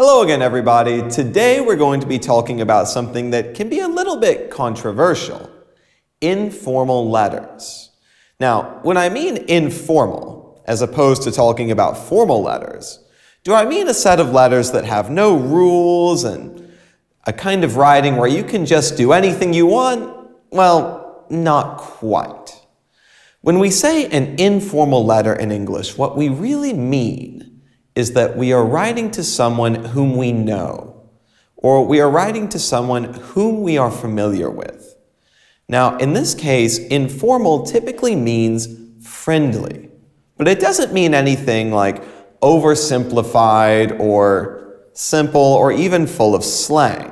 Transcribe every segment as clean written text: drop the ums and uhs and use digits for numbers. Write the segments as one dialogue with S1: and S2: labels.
S1: Hello again, everybody. Today we're going to be talking about something that can be a little bit controversial. Informal letters. Now, when I mean informal, as opposed to talking about formal letters, do I mean a set of letters that have no rules and a kind of writing where you can just do anything you want? Well, not quite. When we say an informal letter in English, what we really mean is that we are writing to someone whom we know, or we are writing to someone whom we are familiar with. Now, in this case, informal typically means friendly, but it doesn't mean anything like oversimplified or simple or even full of slang.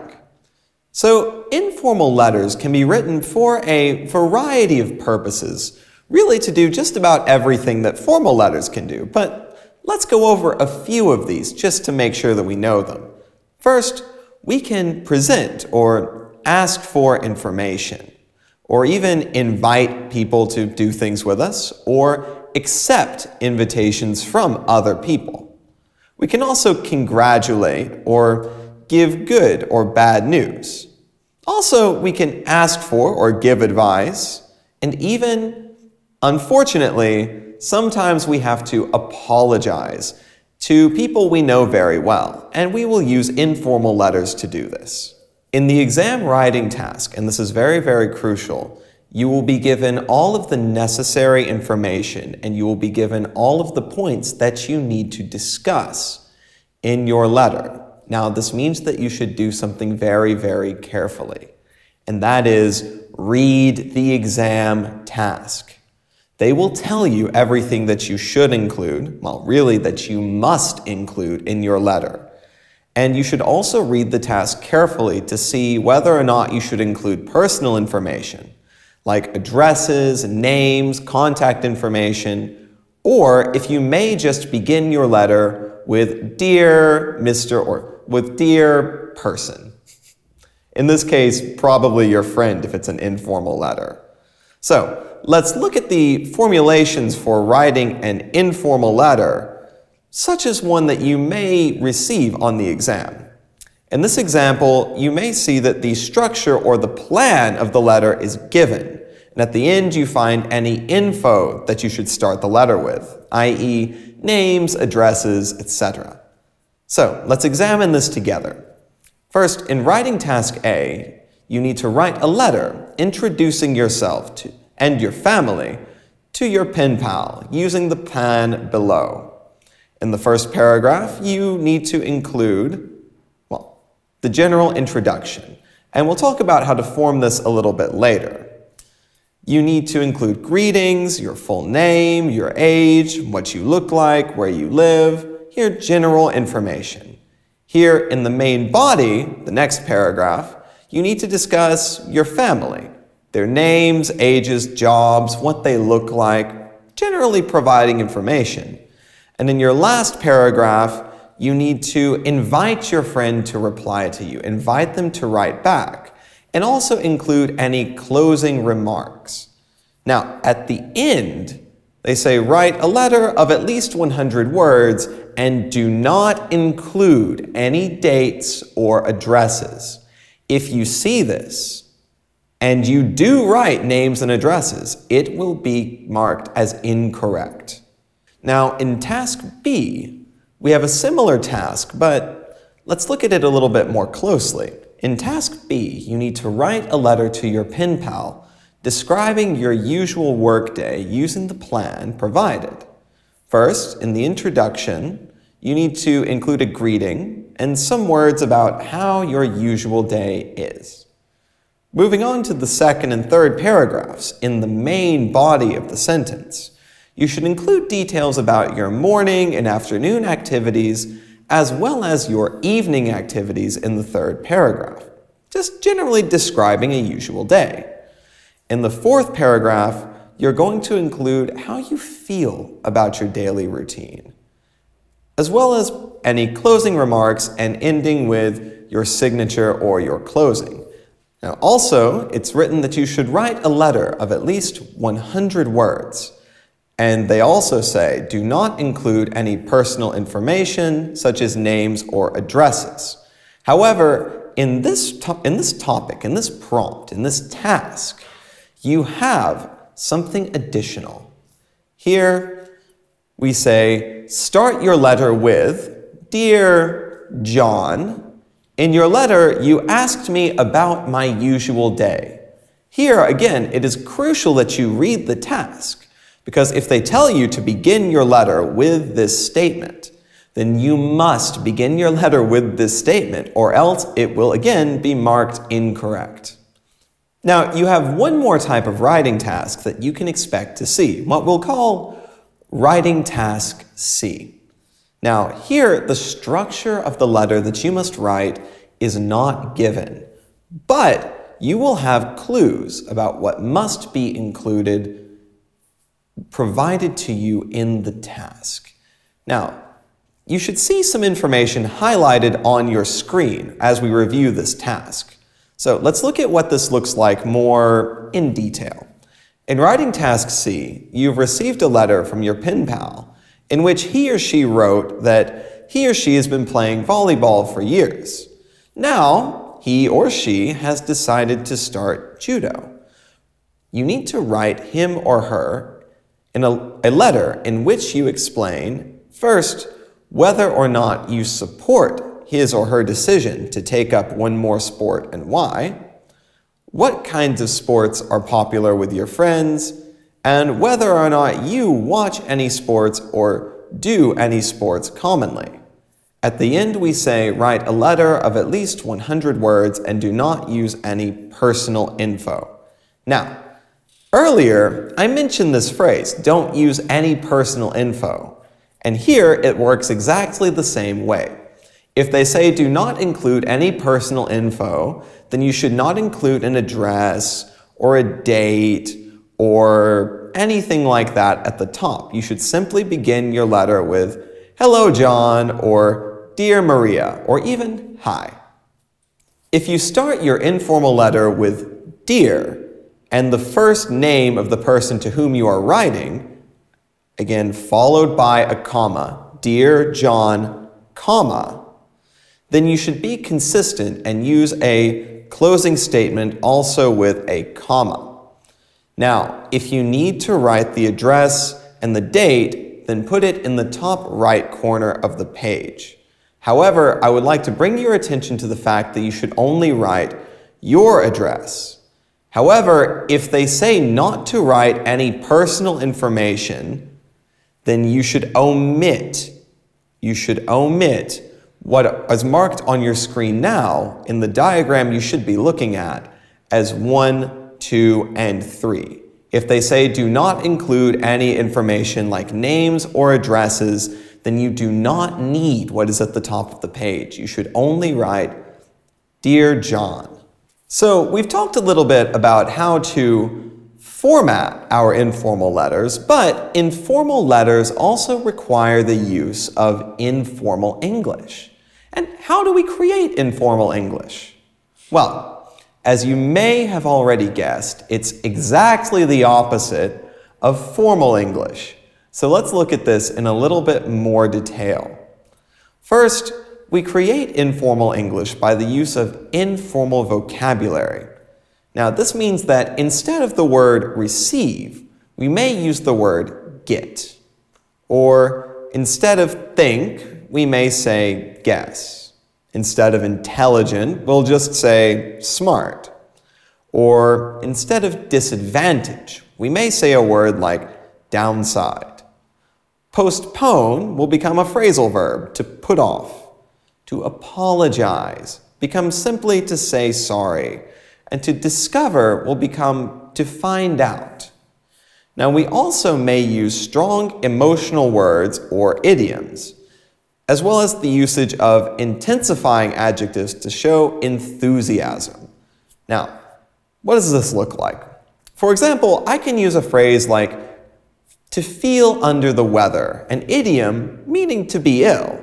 S1: So, informal letters can be written for a variety of purposes, really to do just about everything that formal letters can do, but let's go over a few of these just to make sure that we know them. First, we can present or ask for information, or even invite people to do things with us, or accept invitations from other people. We can also congratulate or give good or bad news. Also, we can ask for or give advice, and even, unfortunately, sometimes we have to apologize to people we know very well, and we will use informal letters to do this. In the exam writing task, and this is very, very crucial, you will be given all of the necessary information and you will be given all of the points that you need to discuss in your letter. Now, this means that you should do something very, very carefully, and that is read the exam task. They will tell you everything that you should include, well, really that you must include in your letter. And you should also read the task carefully to see whether or not you should include personal information, like addresses, names, contact information, or if you may just begin your letter with Dear Mr. or with Dear Person. In this case, probably your friend if it's an informal letter. So, let's look at the formulations for writing an informal letter, such as one that you may receive on the exam. In this example, you may see that the structure or the plan of the letter is given, and at the end you find any info that you should start the letter with, i.e. names, addresses, etc. So, let's examine this together. First, in writing task A, you need to write a letter introducing yourself to and your family to your pen pal using the plan below. In the first paragraph, you need to include, well, the general introduction, and we'll talk about how to form this a little bit later. You need to include greetings, your full name, your age, what you look like, where you live, your general information. Here in the main body, the next paragraph, you need to discuss your family, their names, ages, jobs, what they look like, generally providing information. And in your last paragraph, you need to invite your friend to reply to you, invite them to write back, and also include any closing remarks. Now, at the end, they say write a letter of at least 100 words and do not include any dates or addresses. If you see this, and you do write names and addresses, it will be marked as incorrect. Now, in task B, we have a similar task, but let's look at it a little bit more closely. In task B, you need to write a letter to your pen pal describing your usual workday using the plan provided. First, in the introduction, you need to include a greeting and some words about how your usual day is. Moving on to the second and third paragraphs, in the main body of the sentence, you should include details about your morning and afternoon activities, as well as your evening activities in the third paragraph, just generally describing a usual day. In the fourth paragraph, you're going to include how you feel about your daily routine, as well as any closing remarks and ending with your signature or your closing. Now, also, it's written that you should write a letter of at least 100 words, And they also say, do not include any personal information, such as names or addresses. However, in this topic, in this prompt, in this task, you have something additional. Here, we say, start your letter with, Dear John, in your letter, you asked me about my usual day. Here, again, it is crucial that you read the task, because if they tell you to begin your letter with this statement, then you must begin your letter with this statement, or else it will again be marked incorrect. Now, you have one more type of writing task that you can expect to see, what we'll call writing task C. Now, here, the structure of the letter that you must write is not given, but you will have clues about what must be included provided to you in the task. Now, you should see some information highlighted on your screen as we review this task. So let's look at what this looks like more in detail. In writing task C, you've received a letter from your pen pal in which he or she wrote that he or she has been playing volleyball for years. Now, he or she has decided to start judo. You need to write him or her in a letter in which you explain, first, whether or not you support his or her decision to take up one more sport and why, what kinds of sports are popular with your friends, and whether or not you watch any sports or do any sports commonly. At the end, we say, write a letter of at least 100 words and do not use any personal info. Now, earlier, I mentioned this phrase, don't use any personal info. And here, it works exactly the same way. If they say do not include any personal info, then you should not include an address or a date or anything like that at the top. You should simply begin your letter with, hello, John, or Dear Maria, or even hi. If you start your informal letter with Dear and the first name of the person to whom you are writing, again, followed by a comma, Dear John, comma, then you should be consistent and use a closing statement also with a comma. Now, if you need to write the address and the date, then put it in the top right corner of the page. However, I would like to bring your attention to the fact that you should only write your address. However, if they say not to write any personal information, then you should omit what is marked on your screen now in the diagram you should be looking at as 1, 2, and 3. If they say do not include any information like names or addresses, then you do not need what is at the top of the page. You should only write, Dear John. So we've talked a little bit about how to format our informal letters, but informal letters also require the use of informal English. And how do we create informal English? Well, as you may have already guessed, it's exactly the opposite of formal English. So let's look at this in a little bit more detail. First, we create informal English by the use of informal vocabulary. Now, this means that instead of the word receive, we may use the word get. Or instead of think, we may say guess. Instead of intelligent, we'll just say smart. Or instead of disadvantage, we may say a word like downside. Postpone will become a phrasal verb, to put off. To apologize becomes simply to say sorry. And to discover will become to find out. Now, we also may use strong emotional words or idioms, as well as the usage of intensifying adjectives to show enthusiasm. Now, what does this look like? For example, I can use a phrase like to feel under the weather, an idiom meaning to be ill,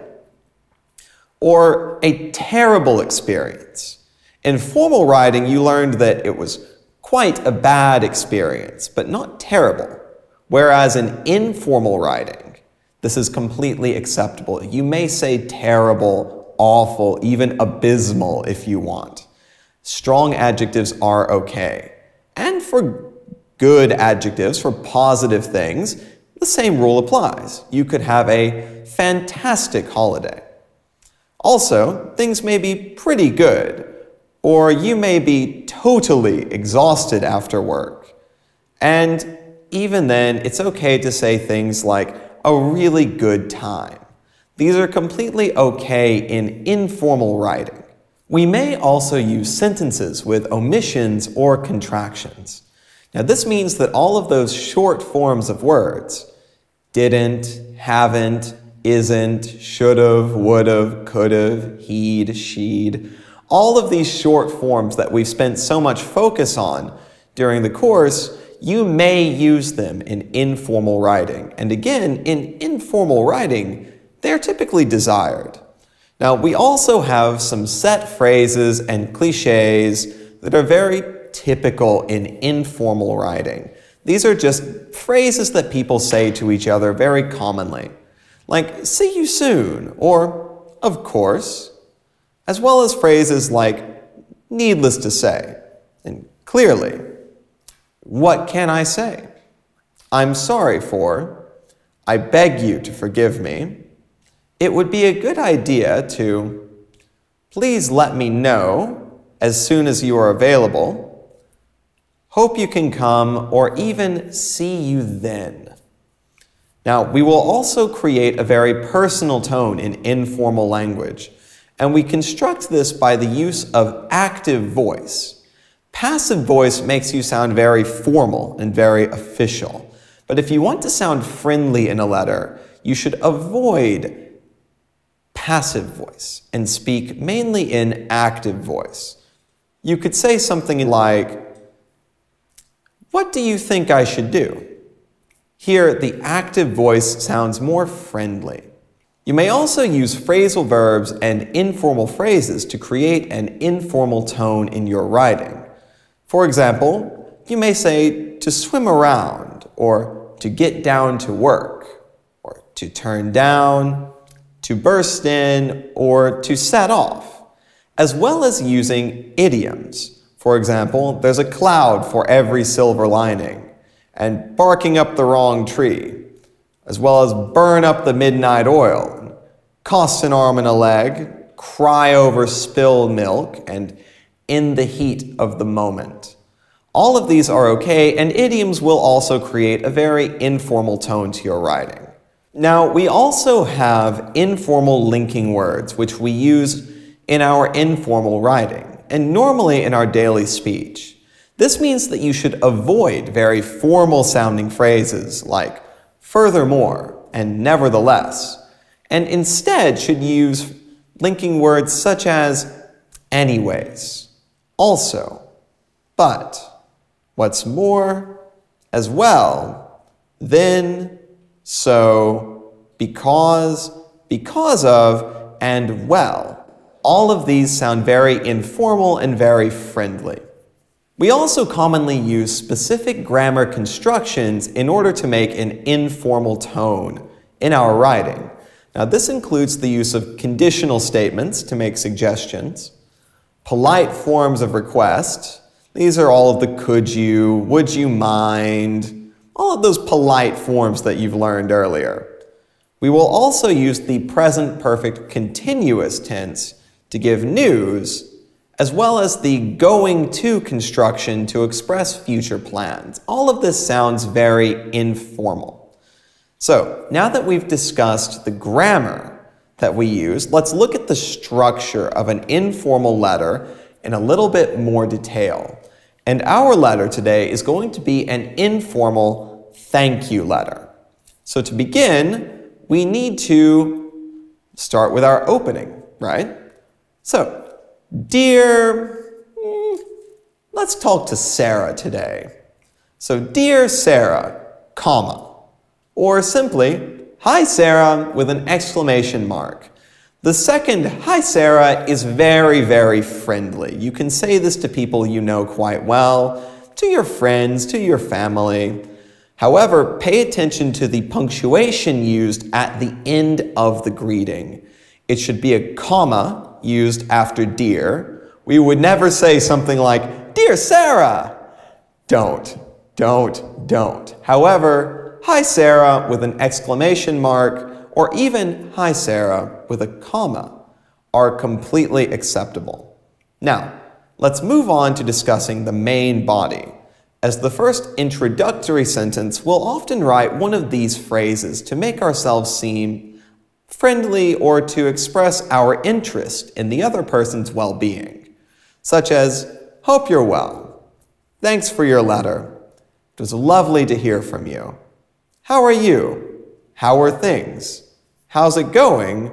S1: or a terrible experience. In formal writing, you learned that it was quite a bad experience, but not terrible. Whereas in informal writing, this is completely acceptable. You may say terrible, awful, even abysmal if you want. Strong adjectives are okay. And for good adjectives, for positive things, the same rule applies. You could have a fantastic holiday. Also, things may be pretty good, or you may be totally exhausted after work. And even then, it's okay to say things like a really good time. These are completely okay in informal writing. We may also use sentences with omissions or contractions. Now, this means that all of those short forms of words, didn't, haven't, isn't, should've, would've, could've, he'd, she'd, all of these short forms that we've spent so much focus on during the course, you may use them in informal writing. And again, in informal writing, they're typically desired. Now, we also have some set phrases and cliches that are very typical in informal writing. These are just phrases that people say to each other very commonly, like, see you soon, or, of course, as well as phrases like, needless to say, and clearly, what can I say? I'm sorry for, I beg you to forgive me. It would be a good idea to, please let me know as soon as you are available. Hope you can come, or even see you then. Now, we will also create a very personal tone in informal language, and we construct this by the use of active voice. Passive voice makes you sound very formal and very official. But if you want to sound friendly in a letter, you should avoid passive voice and speak mainly in active voice. You could say something like, what do you think I should do? Here, the active voice sounds more friendly. You may also use phrasal verbs and informal phrases to create an informal tone in your writing. For example, you may say to swim around, or to get down to work, or to turn down, to burst in, or to set off, as well as using idioms. For example, there's a cloud for every silver lining, and barking up the wrong tree, as well as burn up the midnight oil, cost an arm and a leg, cry over spilled milk, and in the heat of the moment. All of these are okay, and idioms will also create a very informal tone to your writing. Now, we also have informal linking words, which we use in our informal writing, and normally in our daily speech. This means that you should avoid very formal sounding phrases like furthermore and nevertheless, and instead should use linking words such as anyways, also, but, what's more, as well, then, so, because of, and well. All of these sound very informal and very friendly. We also commonly use specific grammar constructions in order to make an informal tone in our writing. Now, this includes the use of conditional statements to make suggestions, polite forms of request. These are all of the could you, would you mind, all of those polite forms that you've learned earlier. We will also use the present perfect continuous tense to give news, as well as the going to construction to express future plans. All of this sounds very informal. So, now that we've discussed the grammar that we use, let's look at the structure of an informal letter in a little bit more detail. And our letter today is going to be an informal thank you letter. So to begin, we need to start with our opening, right? So, dear, let's talk to Sarah today. So, dear Sarah, comma, or simply, hi Sarah, with an exclamation mark. The second, hi Sarah, is very, very friendly. You can say this to people you know quite well, to your friends, to your family. However, pay attention to the punctuation used at the end of the greeting. It should be a comma used after dear. We would never say something like, "Dear Sarah." Don't. However, "Hi Sarah" with an exclamation mark, or even "Hi Sarah" with a comma are completely acceptable. Now, let's move on to discussing the main body. As the first introductory sentence, we'll often write one of these phrases to make ourselves seem friendly or to express our interest in the other person's well-being, such as, "Hope you're well. Thanks for your letter. It was lovely to hear from you. How are you? How are things? How's it going?"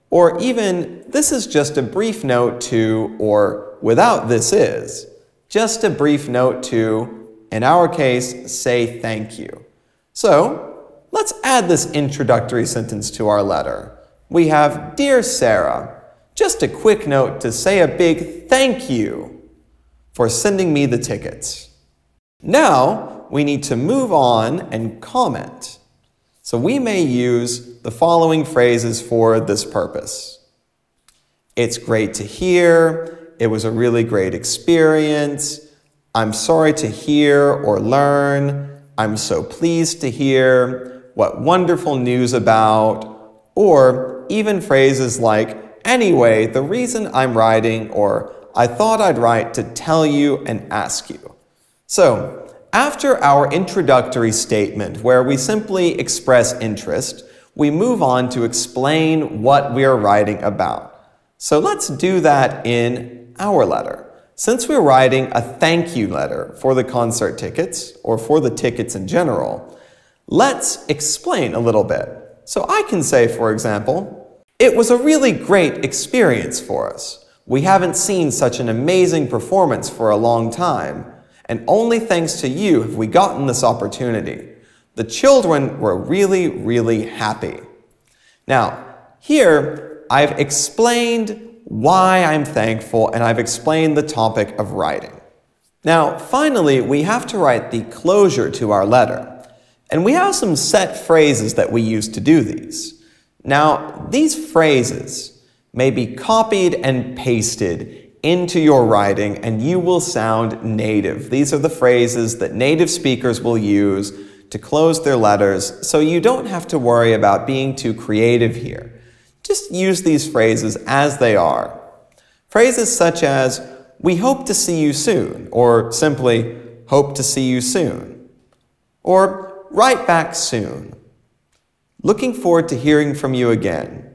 S1: Or even, "This is just a brief note to," or without "this is," just a brief note to, in our case, say thank you. So, let's add this introductory sentence to our letter. We have, "Dear Sarah, just a quick note to say a big thank you for sending me the tickets." Now, we need to move on and comment. So we may use the following phrases for this purpose. "It's great to hear," "It was a really great experience," "I'm sorry to hear or learn," "I'm so pleased to hear," "What wonderful news about," or even phrases like, "Anyway, the reason I'm writing," or "I thought I'd write to tell you and ask you." So, after our introductory statement where we simply express interest, we move on to explain what we are writing about. So let's do that in our letter. Since we're writing a thank you letter for the concert tickets, or for the tickets in general, let's explain a little bit. So I can say, for example, "It was a really great experience for us. We haven't seen such an amazing performance for a long time, and only thanks to you have we gotten this opportunity. The children were really, really happy." Now, here I've explained why I'm thankful, and I've explained the topic of writing. Now, finally, we have to write the closure to our letter. And we have some set phrases that we use to do these. Now, these phrases may be copied and pasted into your writing, and you will sound native. These are the phrases that native speakers will use to close their letters, so you don't have to worry about being too creative here. Just use these phrases as they are. Phrases such as, "We hope to see you soon," or simply, "Hope to see you soon," or "Write back soon," "Looking forward to hearing from you again,"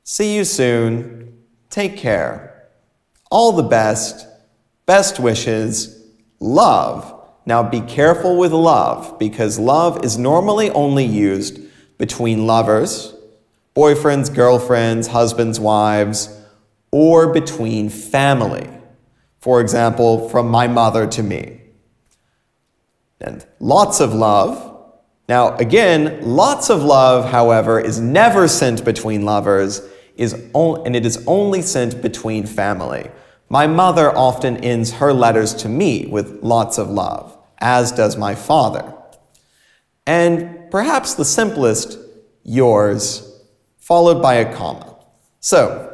S1: "See you soon," "Take care," "All the best," "Best wishes," "Love." Now be careful with love, because love is normally only used between lovers, boyfriends, girlfriends, husbands, wives, or between family. For example, "From my mother to me." And lots of love. Now again, lots of love, however, is never sent between lovers, and it is only sent between family. My mother often ends her letters to me with lots of love, as does my father. And perhaps the simplest, "yours," followed by a comma. So,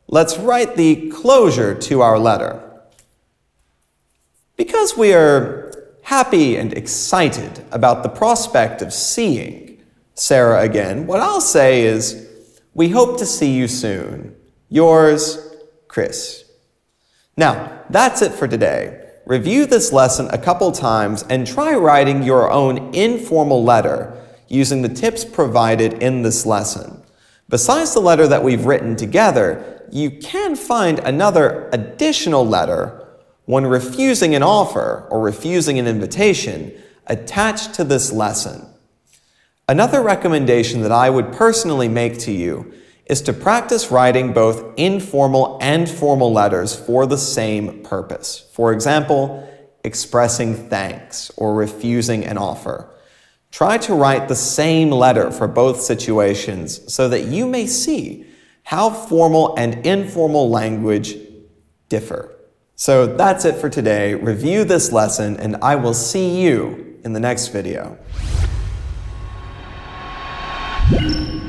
S1: let's write the closure to our letter. Because we are happy and excited about the prospect of seeing Sarah again, what I'll say is, "We hope to see you soon. Yours, Chris." Now, that's it for today. Review this lesson a couple times and try writing your own informal letter using the tips provided in this lesson. Besides the letter that we've written together, you can find another additional letter, one refusing an offer or refusing an invitation, attached to this lesson. Another recommendation that I would personally make to you is to practice writing both informal and formal letters for the same purpose. For example, expressing thanks or refusing an offer. Try to write the same letter for both situations so that you may see how formal and informal language differ. So that's it for today. Review this lesson, and I will see you in the next video.
S2: you.